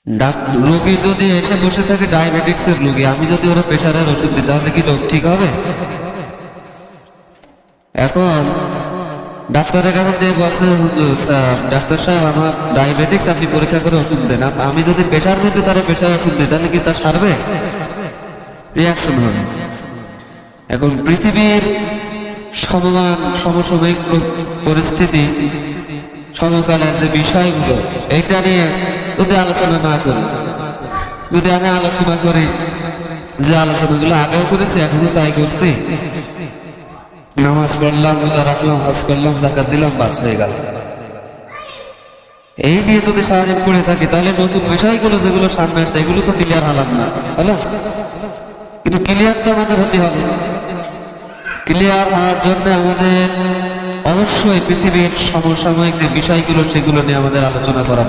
রোগী যদি এসে বসে থাকে ডায়াবেটিক্সের রোগী, আমি যদি ওরা প্রেশারের ওষুধ দিই তাহলে কি রোগ ঠিক হবে? এখন ডাক্তারের কাছে যে বলছে, ডাক্তার সাহেব আমার ডায়াবেটিক্স, আপনি পরীক্ষা করে ওষুধ দেন। আমি যদি প্রেশার রোগী তারা প্রেশার ওষুধ দিই তাহলে কি তার সারবে? রিয়াকশন হবে। এখন পৃথিবীর সমসাময়িক পরিস্থিতি, সমকালের যে বিষয়গুলো, এটা নিয়ে যদি আলোচনা না করি, যদি আমি আলোচনা করি যে আলোচনাগুলো আগেও করেছি এখনো তাই করছি, নামাজ পড়লাম, রোজা রাখলাম, হজ করলাম, যাকাত দিলাম, বাস হয়ে গেল, এই নিয়ে যদি সারাদিন পড়ে থাকি তাহলে নতুন বিষয়গুলো যেগুলো সামনে আসছে এগুলো তো ক্লিয়ার হলাম না, হলো? কিন্তু ক্লিয়ার তো আমাদের হতে হবে। ক্লিয়ার হওয়ার জন্য আমাদের অবশ্যই পৃথিবীর সমসাময়িক যে বিষয়গুলো সেগুলো নিয়ে আমাদের আলোচনা করা